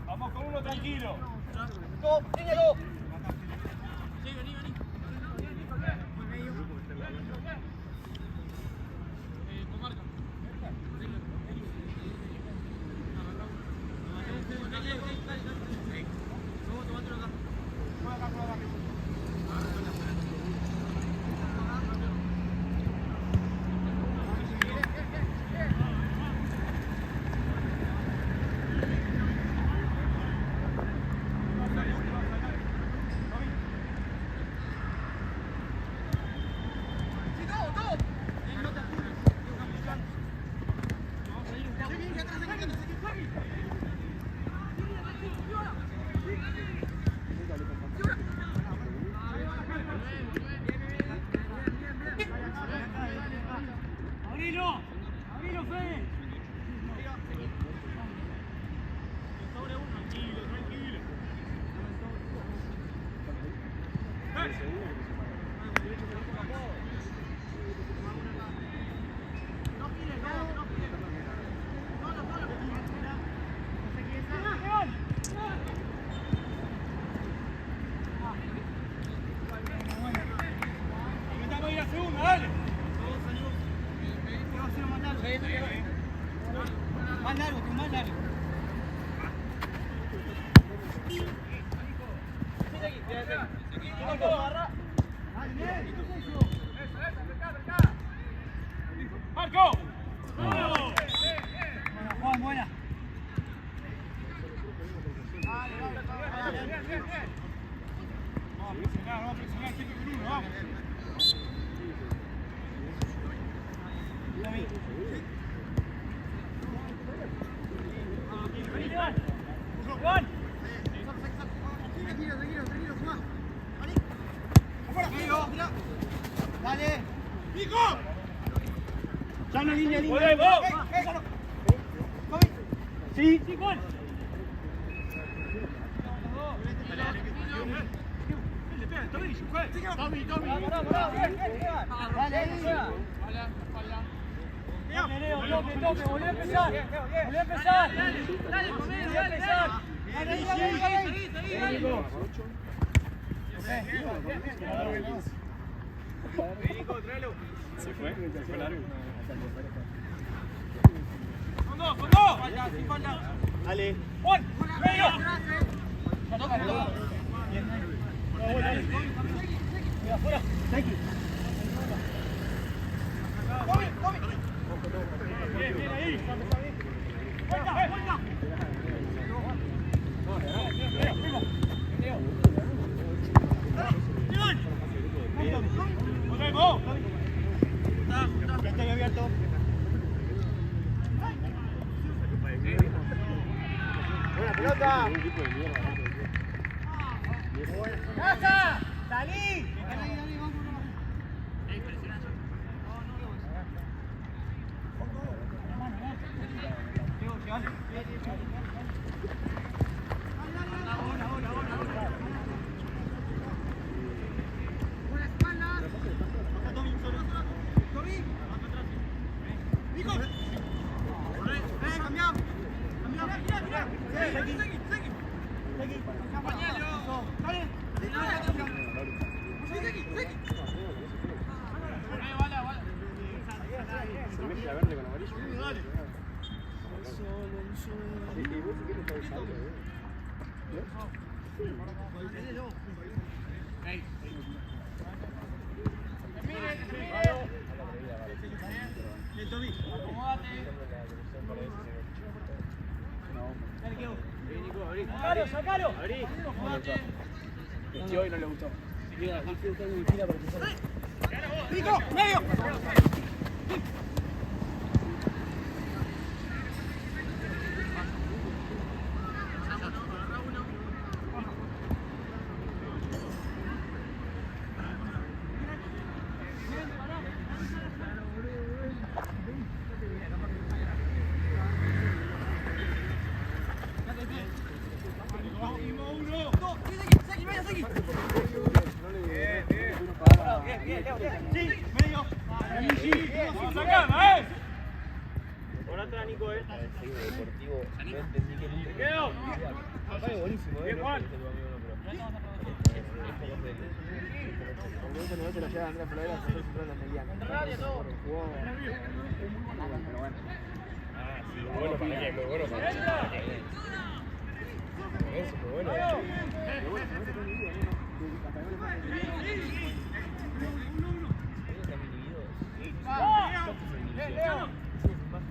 Vamos con uno tranquilo. ¡Marco! Juan, buena. Vamos a presionar, siempre con uno, vamos. Juan. Dale. ¡Nico! Ya no línea. ¡Podemos! Sí, Juan. Tommy. Dale, Leo, toque, volví a empezar. Se fue largo. ¡Con dos! Dale. ¡Juan! ¡Medio! Afuera. Bien ahí. ¡Vuelta! ¡Podemos! Ya estoy abierto. Buena pelota. ¡Casa! ¡Salí! ¡Sacalo! Y hoy no le gustó. ¡Nico! ¡Medio! atrás, Nico, Sí, deportivo. No entendí que nunca. Quedo. Papá es buenísimo, Bien, Juan. Porque no te lo lleva Andrés Pereira, se fue la mediana. Jugó. Pero bueno. Ah, sí, muy bueno para qué, muy bueno para qué. Eso, muy bueno.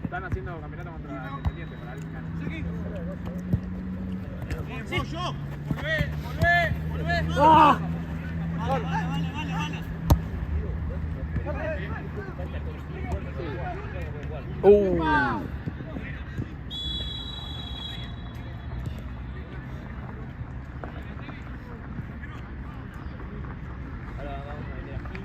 Están haciendo campeonato contra Independiente para alguien gana. Volvé. ¡Ah! Ahora vamos a venir aquí.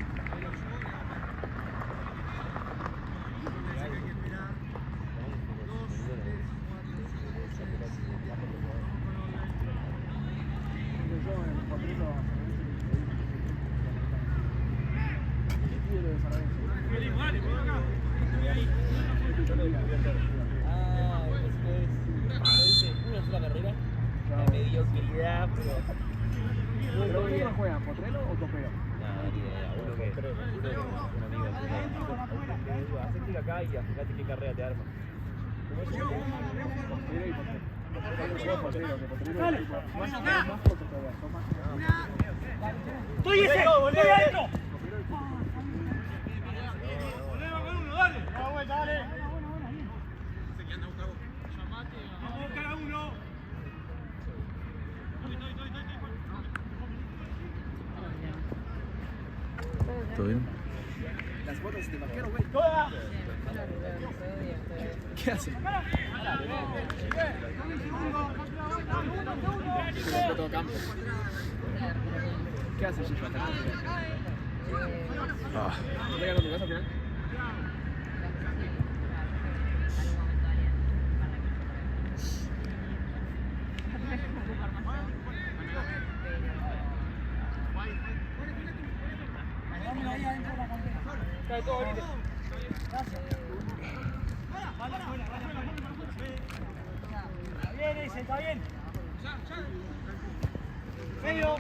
Ah, es una sola carrera. La mediocridad, pero. ¿Pero qué no juegan? ¿Potrero o Copero? Nada, ni idea. Uno que un amigo hacete acá y fíjate qué carrera te arma. ¿Cómo es eso? Potrero y Potrero. Potrero, que Potrero es tipo más corto todavía, son más. ¡Estoy adentro! Potrero y Potrero. Volvemos con uno, dale. Dale vuelta, dale. Vamos cada uno. ¿Todo bien? Las botas de vaquero, güey. ¡Toda! ¿Qué hace? Todo campo. ¿Qué hace, Chico? Ah, ¿No te ganó tu casa al final? Cae todo, ¿viste? Está bien, ese, está bien. Medio.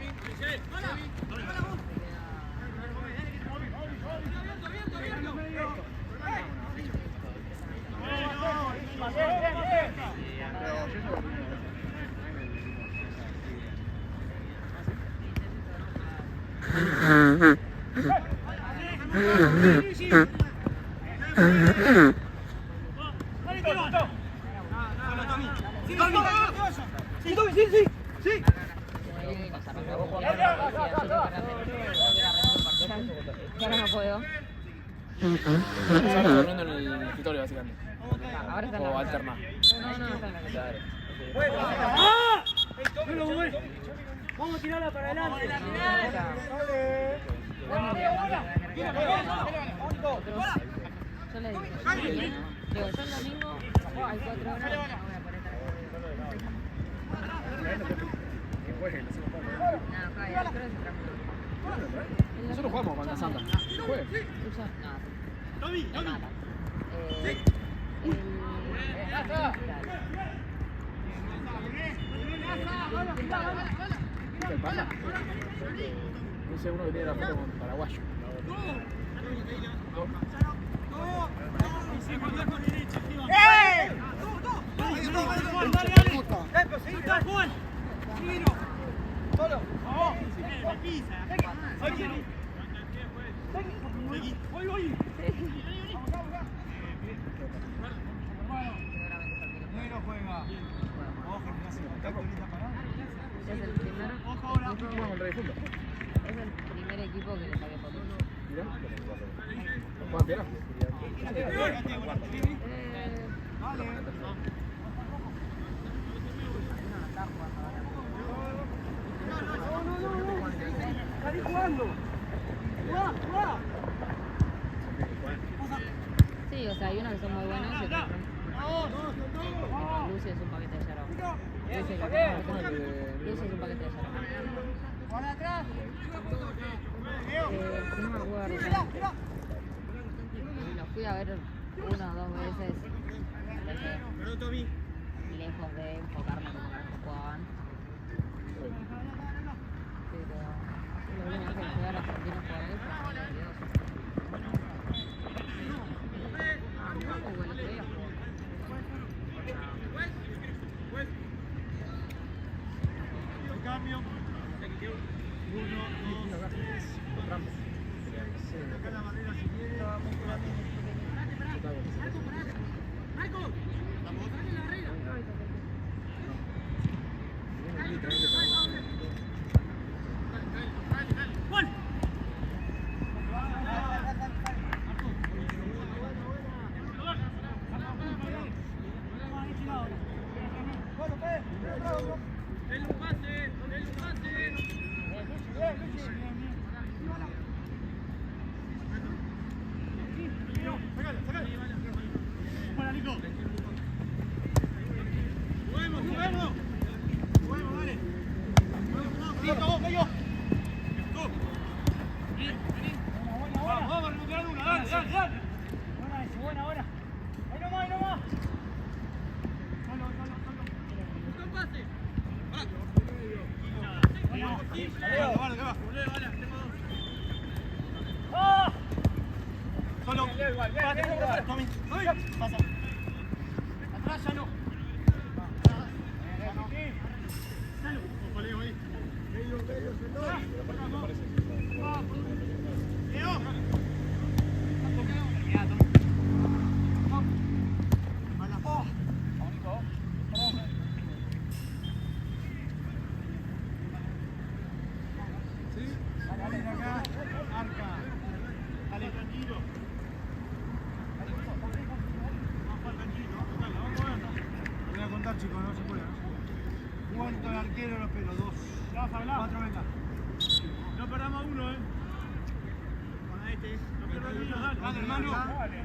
Ahora no puedo. Estamos durmiendo en el escritorio, básicamente. Ahora está en O la alterna. No, está en la casa. ¡Ah! Vamos a tirarla para adelante. Yo le digo, yo el domingo hay 4 horas, no voy a poner Que jueguen, no se nos no, acá hay creo que se trajo. Nosotros jugamos con la Santa. Que jueguen. No, la mata. ¿Qué pasa? No sé, uno que tiene la foto con paraguayo. Es el primer Jugamos el Rey Fútbol. es el primer equipo que le saqué fotos. Mirá. ¿Juegan piedra? Sí, o sea, hay unos que son muy buenos y otros no. Lucio es un paquete de yarao. Lucio es un paquete de yarao. No me acuerdo. Los fui a ver 1 o 2 veces. Entonces, lejos de enfocarme como que jugaba antes. Pero lo único que jugar argentino jugar ahí fue el Dios. Jugó el otro día, jugó. Cambio. 1, 2, 3. Saca la barrera si quiere. Buena hora. Ahí nomás, ahí nomás. Solo. Pasa. Atrás ya no. Chicos, no se puede, ¿no? ¿Cuánto el arquero los pelos? 2. 4, venga. No perdamos uno, Con este. No perdamos uno, dale, hermano. Dale.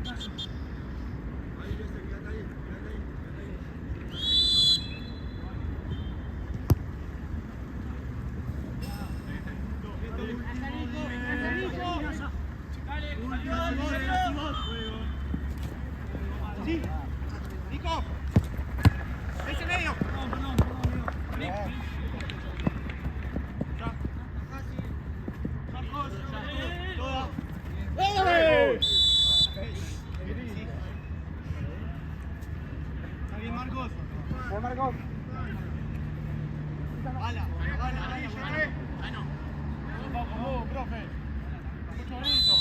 Ahí, quédate ahí. Sí. Nico. ¡Ese medio! Perdón. ¿Está bien, Marcos? ¿Está Marcos? ¡Bala! ¡Ah, no! ¡Vamos, profe! ¡Mucho bonito!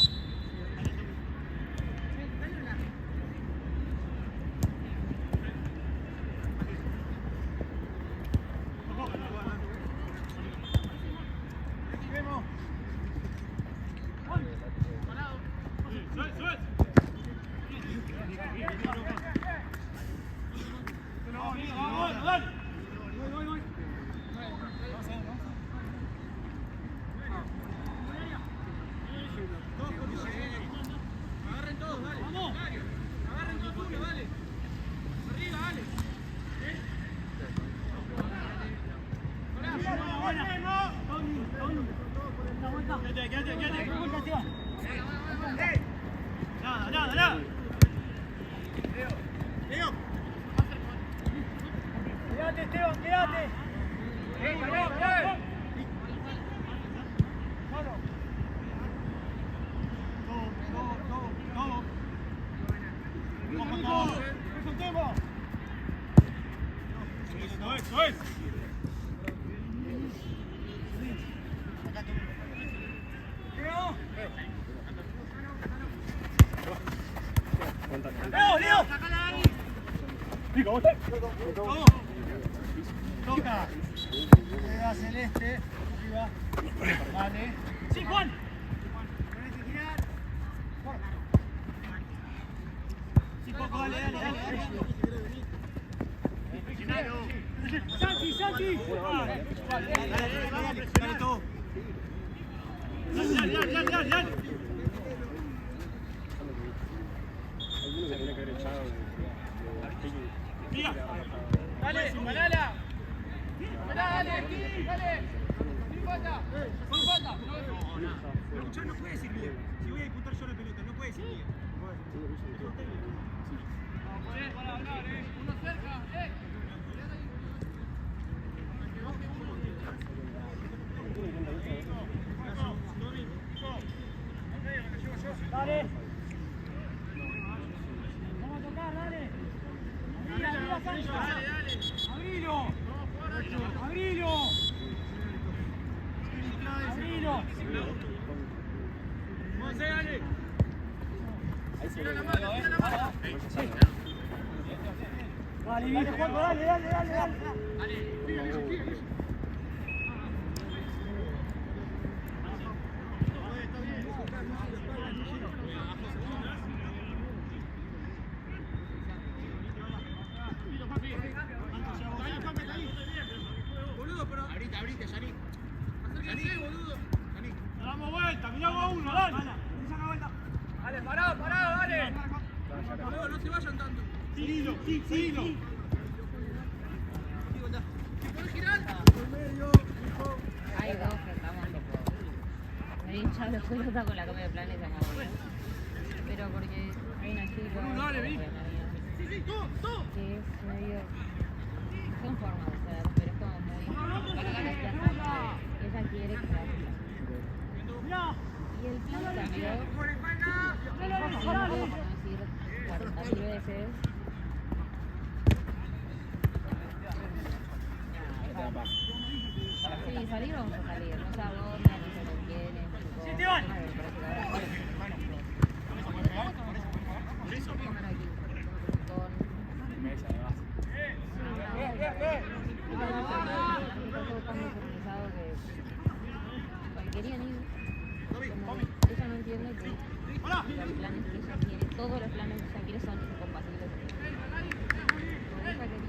Nada. Quédate, Esteban, quédate. Eso es. Leo. Nico, vos toca. Queda Celeste. Arriba. Vale. Sí, Juan. Sí, poco, dale. Santi. Dale todo. Dale. Algunos se tiene que haber echado Mira. Dale, banala. Dale. Sin falta. Pero escuchá, no puede decir bien. Si voy a disputar yo la pelota, no puede decir bien. Dale. Vamos a tocar, dale. Abrilo. Abrilo. Abrilo. Vamos, dale. Ahí se ve. Dale, Juanjo, dale. Abrite, Yaní. Acérquense, boludo. Damos vuelta, miramos a uno, dale. Saca vuelta. Dale, parado, dale. Boludo, no se vayan tanto. Seguilo. ¿Puedes girar? Hay dos que estamos tipo. Me hincha los pelotas con la comida de planeta, pero porque hay una chica. Dale, vení. Sí, todo. Que es medio. Son formas de ser, pero es como muy. Ella quiere que sea. Y el plan cambió. Vamos a decir 40.000 veces. Sí, salir vamos a salir. No sé a dónde, no sé con quiénes. Sí, te van. Querían ir. Como ella no entiende que los planes que ella quiere, todos los planes que ella quiere son incompatibles. Como ella quería ir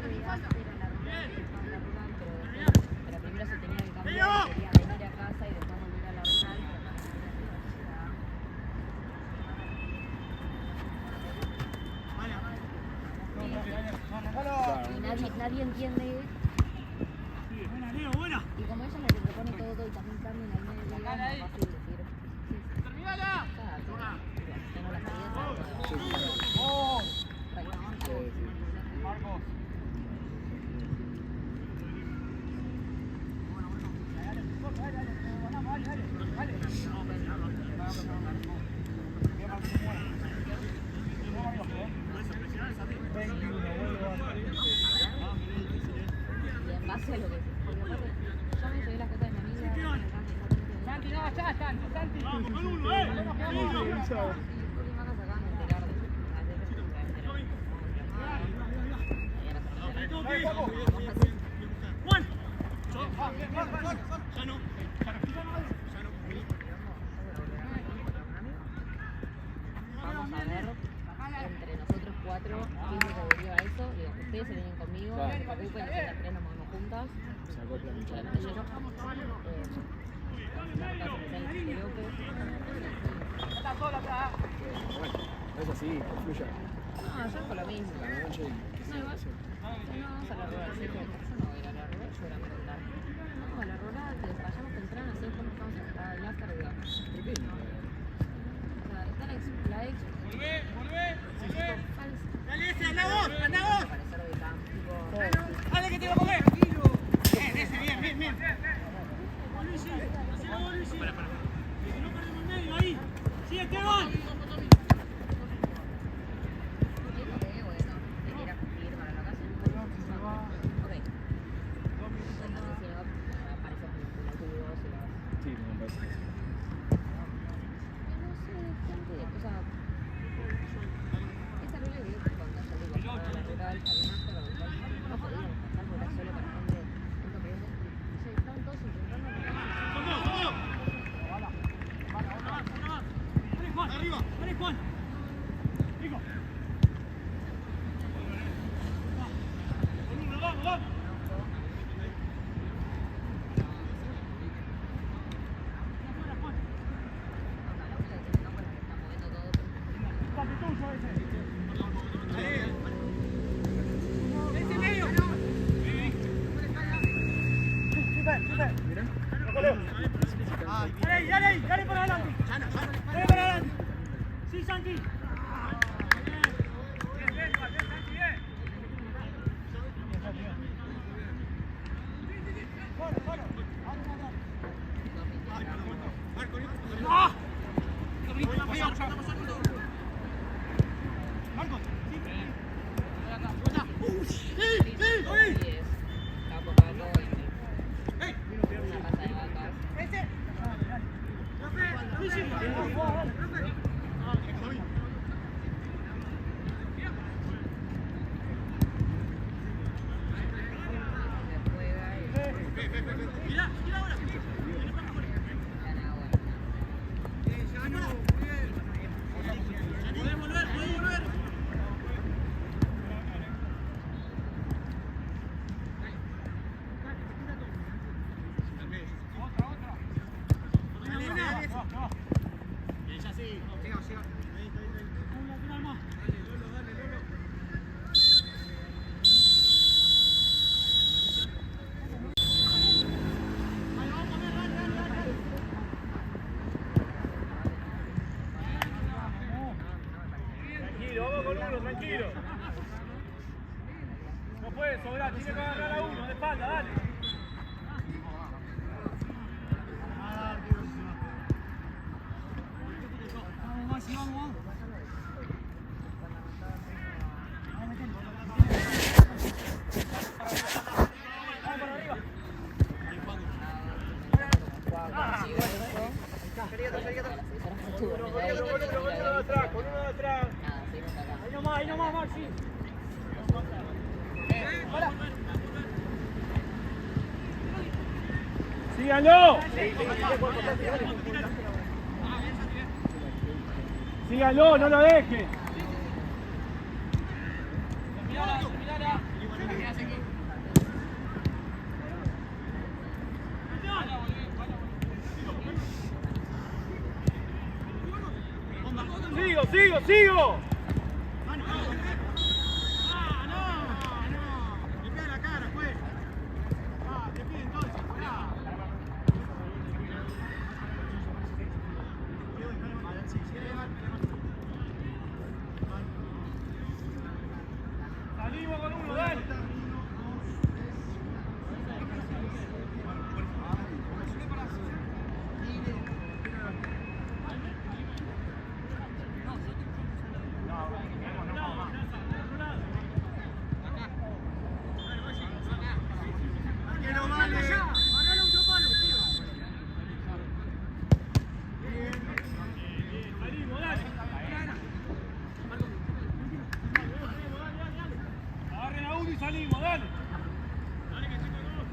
de viaje a la rural, pero primero se tenía que cambiar, quería venir a casa y después volver a la rural. Y nadie entiende. Buena. Y como ella es la que propone todo y también cambia en el medio, es más fácil decir. ¡Terminala! Tengo la salida. Marcos. Y en base a lo que. Porque aparte, yo me llevé la foto de mi amiga. Santi, no, ya están. Santi. Vamos con uno, Y van a sacar a enterar de Juan. Vamos a ver entre nosotros cuatro qué es lo que deriva eso. Digo, ustedes se vienen conmigo, no se preocupen, nosotras tres nos movemos juntas. Solamente yo. Es así, que fluya. No, yo con lo mismo. No, igual. No vamos a la rural, sí, yo no voy a ir a la rural, yo era merendar. Vamos a la rural, que vayamos temprano, así después nos vamos a el after, digo. O sea, está la ex. Volvé. Falsa. Dale ese, anda vos. Parecer de campo, tipo. Dale que te va a comer. Ese, bien. Luisi. Para. Si no perdemos el medio, ahí. Sí, Esteban. Entiendo que, bueno, te quiera cumplir para la casa. Ok. Entonces, si no, aparece como pelotudo, si lo. Sí, me parece. No sé, gente, o sea. Es terrible que cuando salí con la rural, había más pero no podíamos pasar por ahí solo para gente. Nunca pedimos. Estaban todos intentando. Dale, Juan. Hijo. Con uno, vamos. Dale para adelante. Dale para adelante. Sí, Santi. Bien, Santi, bien. Tranquilo, vamos con uno, tranquilo. No puede sobrar, tiene que agarrar a uno, de espalda, dale. Vamos, Maxi, vamos. Con uno de atrás. Ahí nomás, Maxi. ¡Síganlo! ¡Síganlo, no lo dejen! ¡Sigo! Salimos con uno, dale. Salimos, dale. Dale que tengo dos,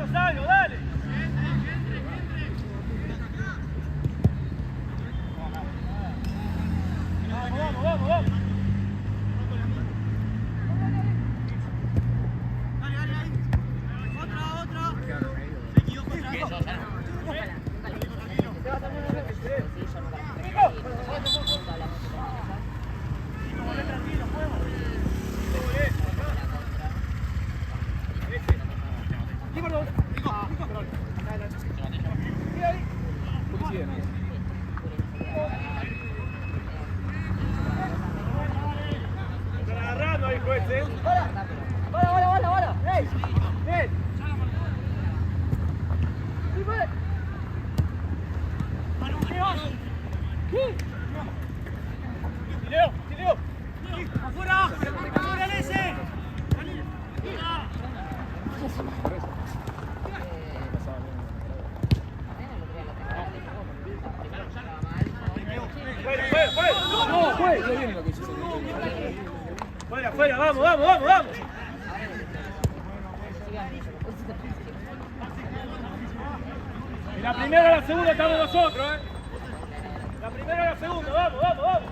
Rosario, dale. Vamos. Dale, ahí. Otra. Se equivocó otra. Tranquilo, juego. Están agarrando ahí, jueces. ¡Para! ¡Ey! ¡Ven! ¡Sí, pues! ¡Sileo! ¡Afuera! ¡Afuera el ese! Fuera, vamos. En la primera y la segunda estamos nosotros, La primera y la segunda, vamos.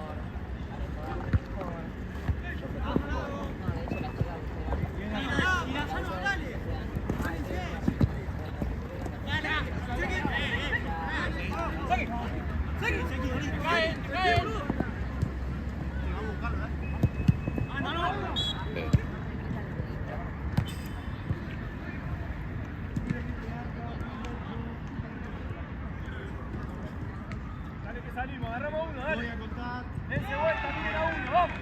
Dale que salimos, agarramos uno, dale. Dense vuelta, miren a uno, vamos.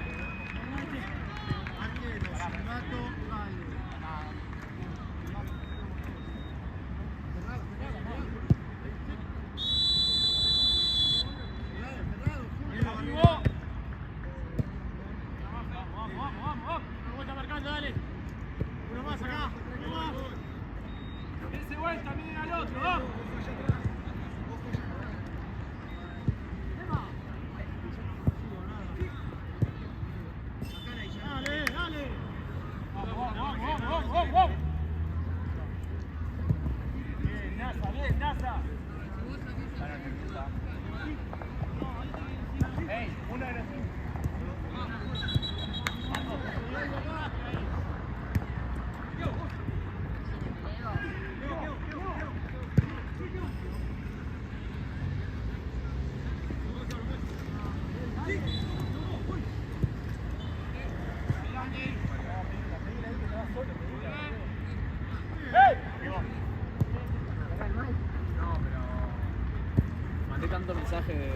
Mandé tanto mensaje de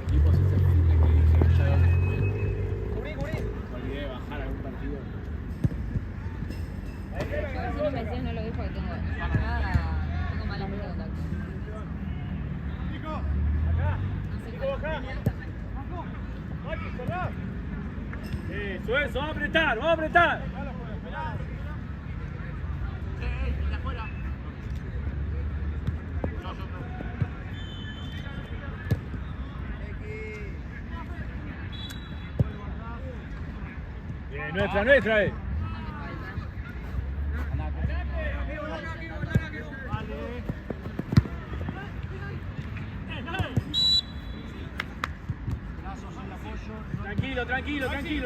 equipos ese fin de que dije, ya olvidé de bajar algún partido. Si no me decías, no lo vi porque tengo malas redes de contacto. Eso, vamos a apretar, vamos a apretar. Bien, nuestra,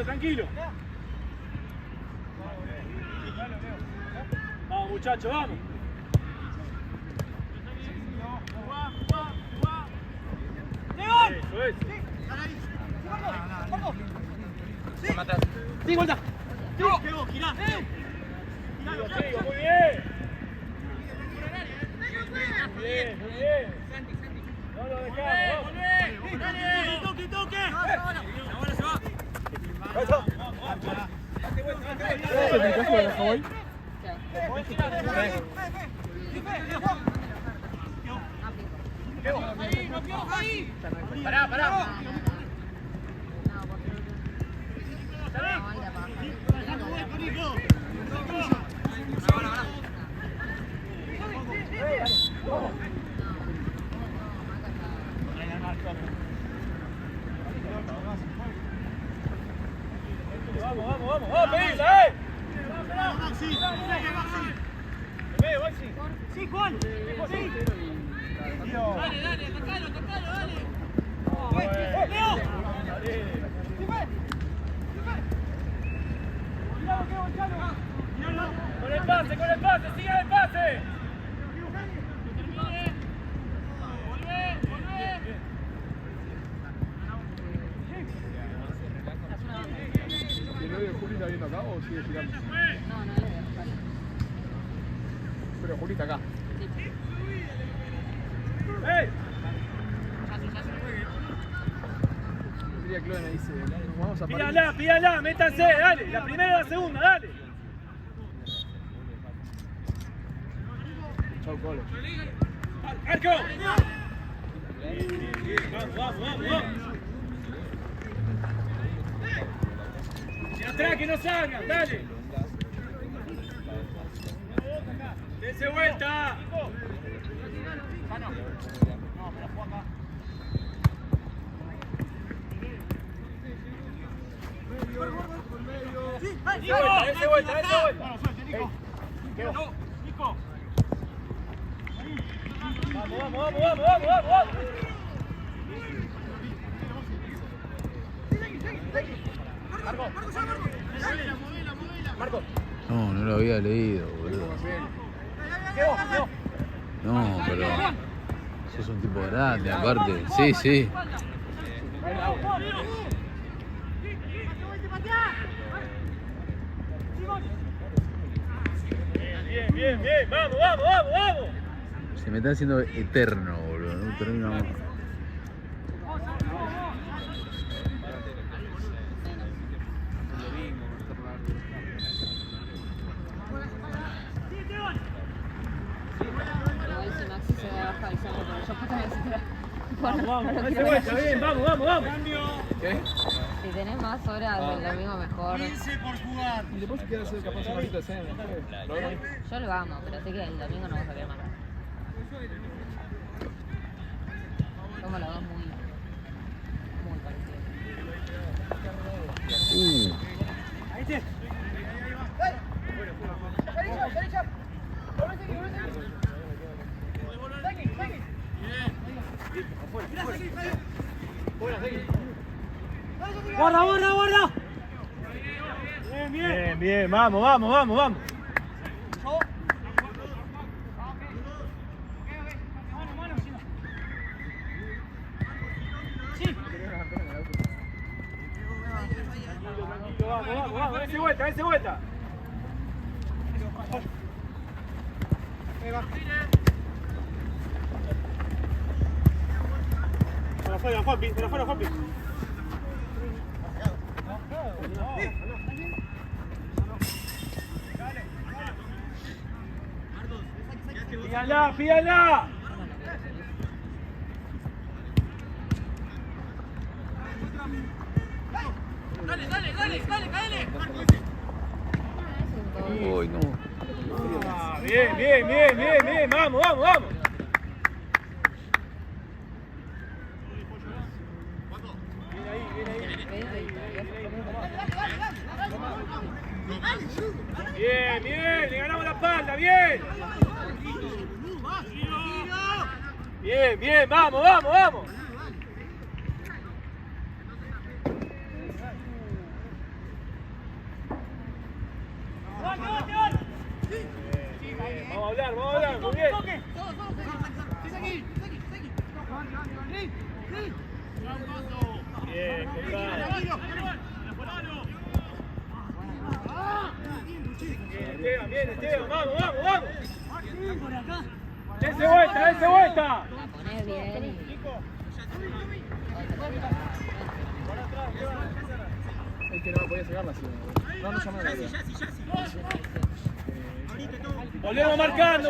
Tranquilo. Vamos, muchachos, vamos. Eso es. Sí, vuelta. Girá. Sigo, muy bien. Muy bien. No lo dejamos. Toque. Ahora se va. ¿El caso de Hawái? Pará. Vamos, pedila, Maxi. Sí, Juan. Sí. Dale, atacalo, dale. Leo. Con el pase, sigue el pase. ¿El 9 de Juli está viendo acá o sigue girando? No, es de Rosario. Pero Juli está acá. ¡Ey! Diría Chloe me dice, vamos a parar. Pídala, métanse, dale. La primera y la segunda, dale. Chau, Colo. ¡Arco! Vamos. Y atrás que no salgan, dale. Dense vuelta. Dense vuelta. Nico. Vamos. Marco. No lo había leído, boludo. No, pero sos un tipo grande, aparte. Sí. Bien. Vamos. Se me está haciendo eterno, boludo. No termino más. Bueno, Vamos, no lo ese quiero vuelta, ver. bien, vamos. ¿Qué? Si tenés más horas del domingo mejor. 15 por jugar. Y después si quieres hacer capaz un ratito de cena. Lo vemos ahí. Yo lo amo, pero sé que el domingo no vas a querer más. Somos los dos muy parecidos. Ahí te. Guarda. Bien, vamos. Vamos, ese vuelta. Para afuera, Juanpi. Pídala. Uy, no. Bien. Vamos. Bien, le ganamos la espalda, bien. Bien, vamos. Vamos a hablar, muy bien. Bien, Bien, Esteban, vamos. Ese vuelta. La ponés bien y... Es que no podía sacarla así. No llamé a la vida. Volvemos marcando.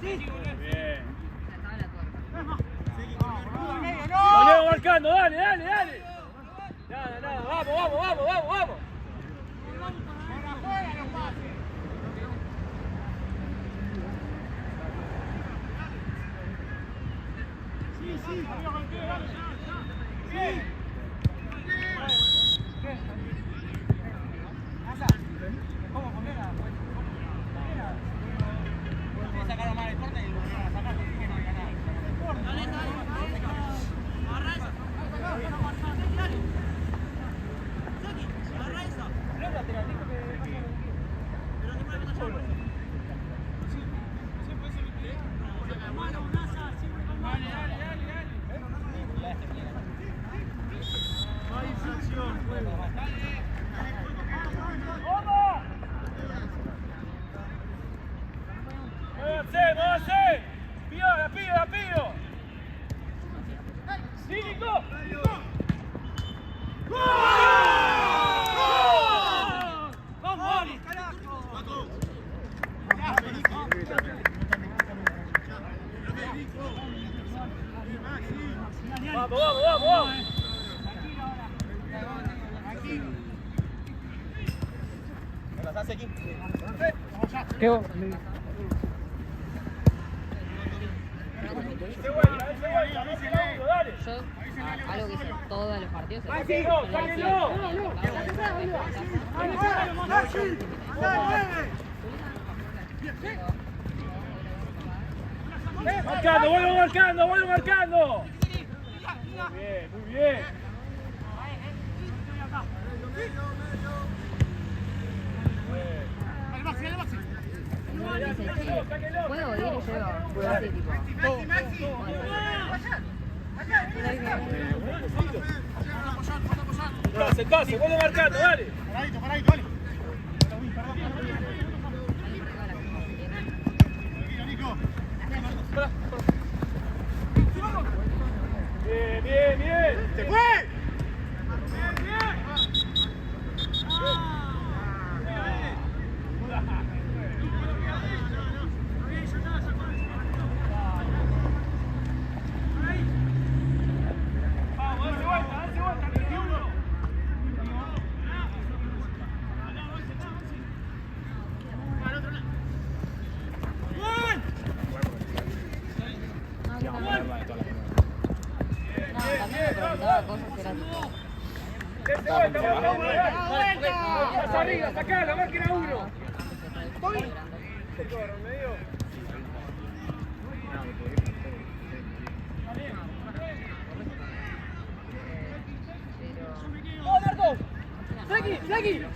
Bien. Volvemos marcando, dale. Nada, vamos. ¡Muévanse! ¡Pido! ¡Sí, Nico! ¡Vamos, Ari! ¡Vamos! ¿Qué vos? Yo, algo que hice todos los partidos, es ¡Sáquenlo! ¡Vuelvo marcando! Muy bien. igual dice, che, puedo ir y llego así tipo. Sentarse, vuelve marcando, dale. Paradito, dale. Bien. ¡Se fue! también me preguntaba cosas, era tipo... Más arriba, sacá la máquina 1.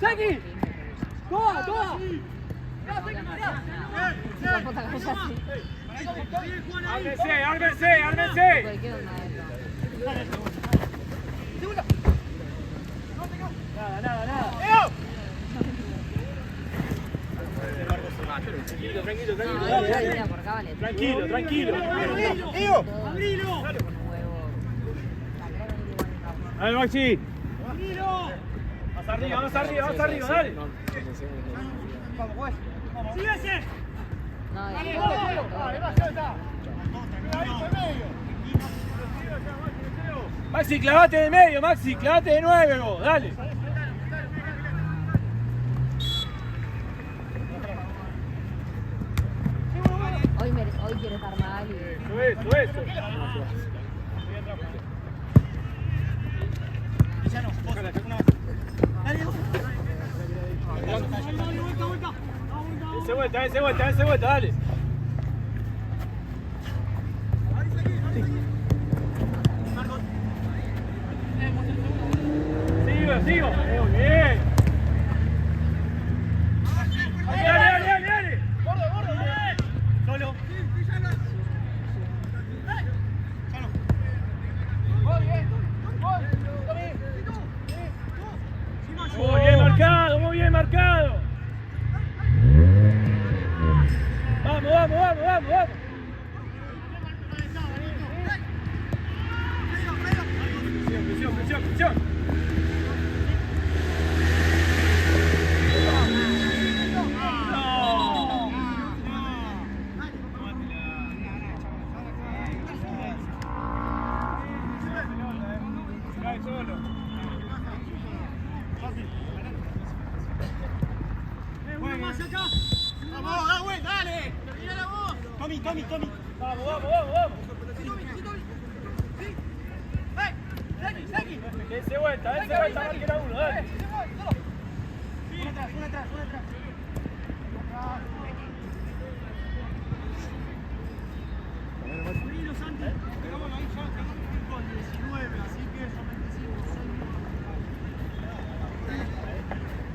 ¡Segui! ¡Toma! ¡Ármense! ¿Qué onda esto? Nada. Tranquilo. Mira, por acá vale. Tranquilo. ¡Abrilo! A ver, Maxi. Más arriba, dale. Vamos, juez. ¡Síguese! No, Maxi, clavate de medio, clavate de 9 vos, dale. Hoy quiere estar mal y... Eso. Ese vuelta, dale. Sigo. Muy bien. Dale. ¡Gordo! Solo. Muy bien marcado. Vamos. Presión. ¡Vamos, dale! ¡Termina la voz! Tommy. Vamos. ¡Segui! Ese vuelta, marca 1, dale. Una atrás. Abrilo, Santi. Pegámoslo ahí ya, con 19, así que son 25.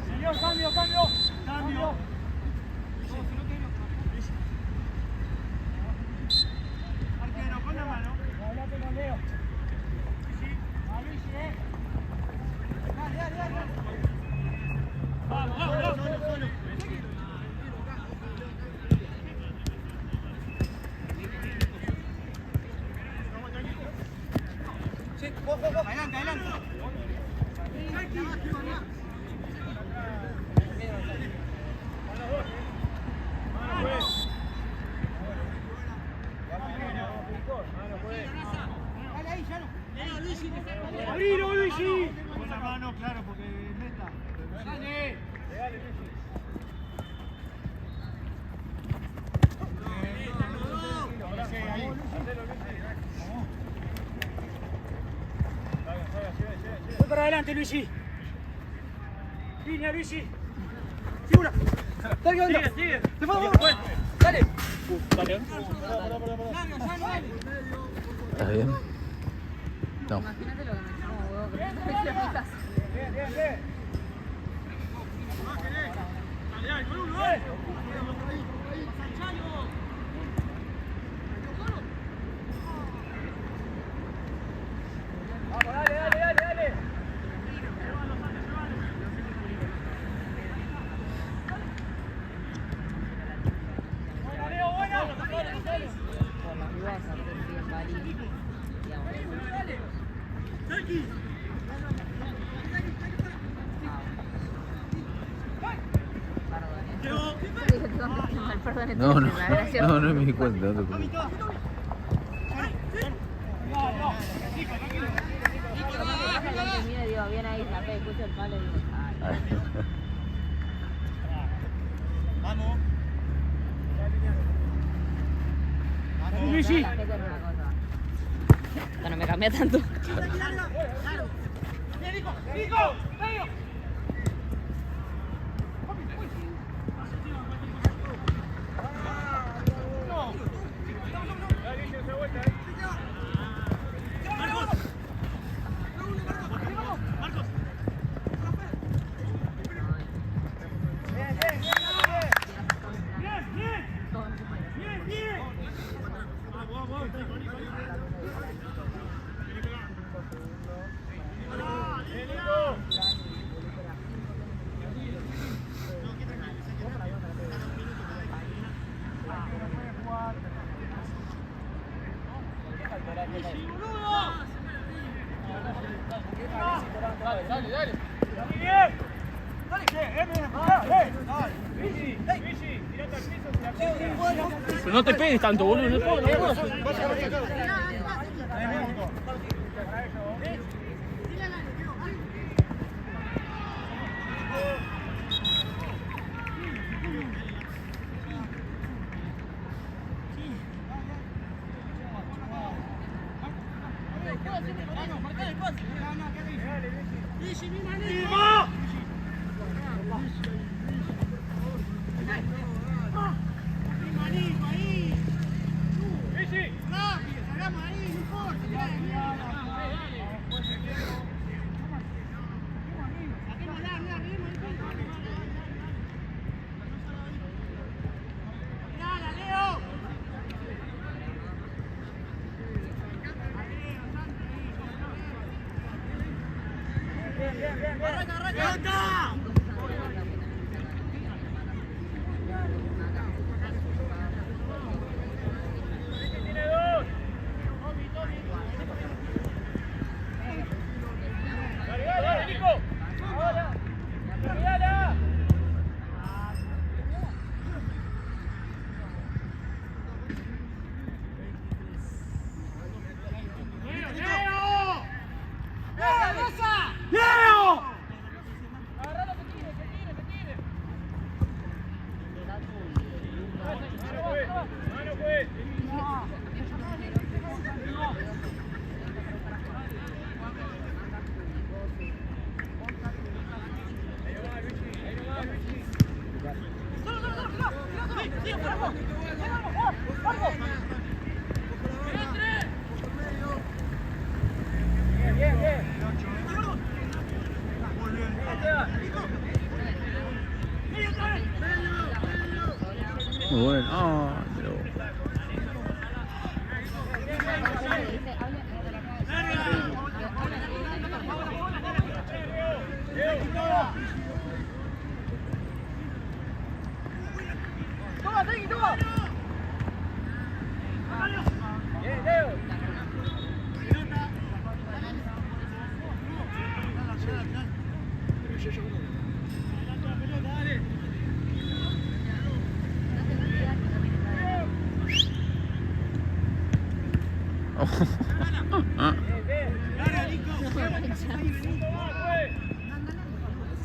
Señor, cambio. Arquero, con la mano. Hablate con Leo. Dale. Vamos. Solo. Sí, vos. Adelante. Dale ahí, ya no. Abrilo, Luigi. Con la mano, claro, porque meta. Dale. Voy para adelante, Luigi. Línea, Luigi. Figura. Dale, onda. Sigue. Te vamos. Dale. Dale. ¿Estás bien? No. Imagínate lo que me echamos huevo que te fijas. Bien. Dale, con uno, dale. Vamos, dale. Buena, Leo, buena. Por las dudas, hacer bien Bari. No es mi cuenta. No te preocupes. Bien ahí, tapé, escucho el palo y digo, ay. Vamos. Luigi. Bueno, me cambié. cambia tanto. Pero no te pegues tanto, boludo. No puedo, no puedo. Muy bueno. Ah, pero...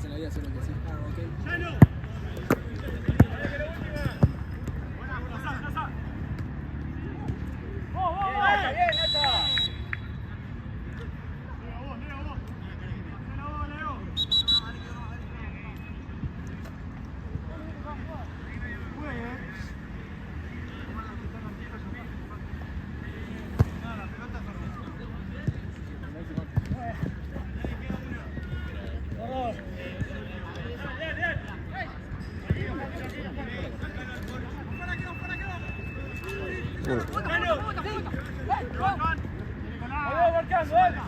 Se la iba a hacer lo que hacía. Ah, ok. Vamos marcando, dale.